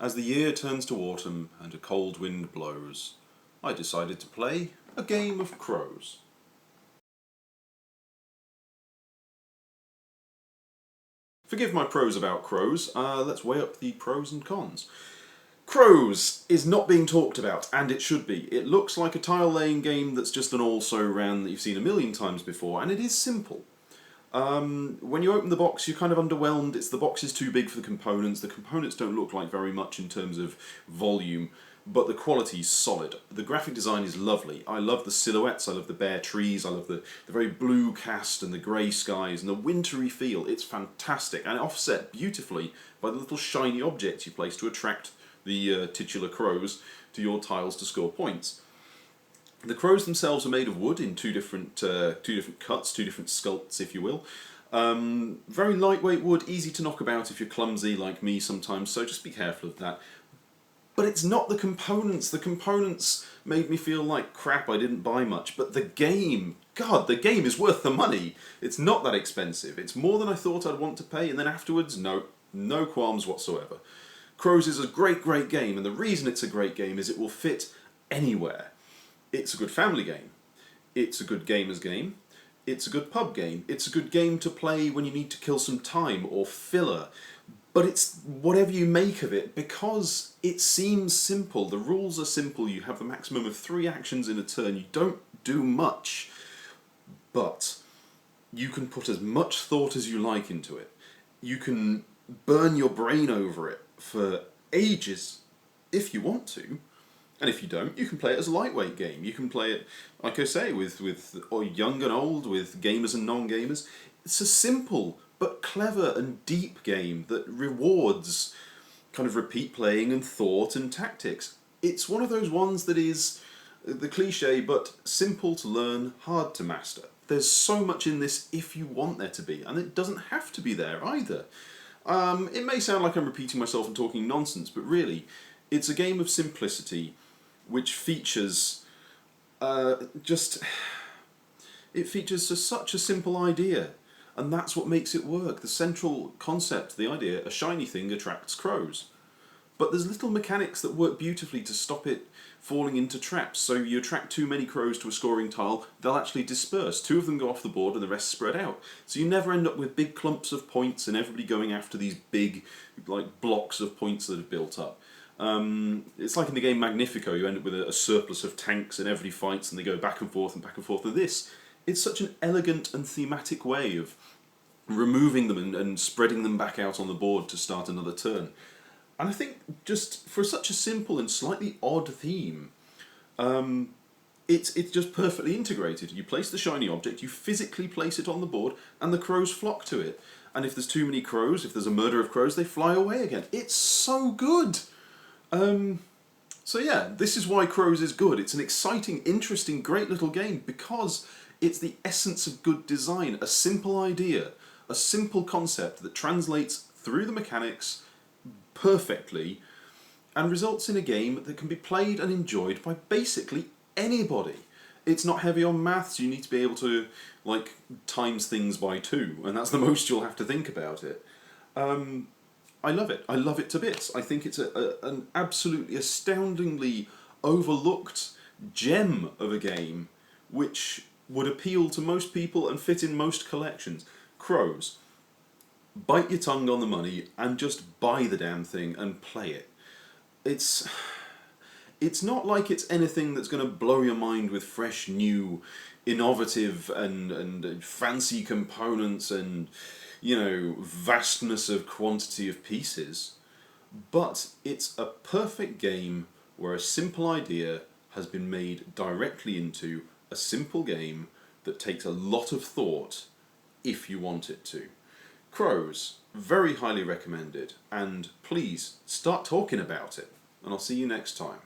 As the year turns to autumn and a cold wind blows, I decided to play a game of crows. Forgive my prose about crows, let's weigh up the pros and cons. Crows is not being talked about, and it should be. It looks like a tile-laying game that's just an also-ran that you've seen a million times before, and it is simple. When you open the box, you're kind of underwhelmed. The box is too big for the components don't look like very much in terms of volume, but the quality's solid. The graphic design is lovely. I love the silhouettes, I love the bare trees, I love the very blue cast and the grey skies and the wintry feel. It's fantastic, and offset beautifully by the little shiny objects you place to attract the titular crows to your tiles to score points. The crows themselves are made of wood in two different cuts, two different sculpts, if you will. Very lightweight wood, easy to knock about if you're clumsy like me sometimes, so just be careful of that. But it's not the components. The components made me feel like crap, I didn't buy much. But the game, God, the game is worth the money. It's not that expensive. It's more than I thought I'd want to pay, and then afterwards, no qualms whatsoever. Crows is a great, great game, and the reason it's a great game is it will fit anywhere. It's a good family game. It's a good gamer's game. It's a good pub game. It's a good game to play when you need to kill some time or filler. But it's whatever you make of it, because it seems simple. The rules are simple. You have the maximum of 3 actions in a turn. You don't do much, but you can put as much thought as you like into it. You can burn your brain over it for ages if you want to. And if you don't, you can play it as a lightweight game. You can play it, like I say, with young and old, with gamers and non-gamers. It's a simple but clever and deep game that rewards kind of repeat playing and thought and tactics. It's one of those ones that is the cliche, but simple to learn, hard to master. There's so much in this if you want there to be, and it doesn't have to be there either. It may sound like I'm repeating myself and talking nonsense, but really, it's a game of simplicity which features just such a simple idea. And that's what makes it work. The central concept, the idea, a shiny thing attracts crows. But there's little mechanics that work beautifully to stop it falling into traps. So you attract too many crows to a scoring tile, they'll actually disperse. 2 of them go off the board and the rest spread out. So you never end up with big clumps of points and everybody going after these big blocks of points that have built up. It's like in the game Magnifico, you end up with a surplus of tanks and everybody fights and they go back and forth and back and forth. And this, it's such an elegant and thematic way of removing them and spreading them back out on the board to start another turn. And I think just for such a simple and slightly odd theme, it's just perfectly integrated. You place the shiny object, you physically place it on the board, and the crows flock to it. And if there's too many crows, if there's a murder of crows, they fly away again. It's so good! So yeah, this is why Crows is good. It's an exciting, interesting, great little game because it's the essence of good design. A simple idea, a simple concept that translates through the mechanics perfectly and results in a game that can be played and enjoyed by basically anybody. It's not heavy on maths. You need to be able to times things by 2, and that's the most you'll have to think about it. I love it. I love it to bits. I think it's an absolutely astoundingly overlooked gem of a game which would appeal to most people and fit in most collections. Crows. Bite your tongue on the money and just buy the damn thing and play it. It's not like it's anything that's going to blow your mind with fresh, new, innovative and fancy components and vastness of quantity of pieces, but it's a perfect game where a simple idea has been made directly into a simple game that takes a lot of thought if you want it to. Crows, very highly recommended, and please start talking about it, and I'll see you next time.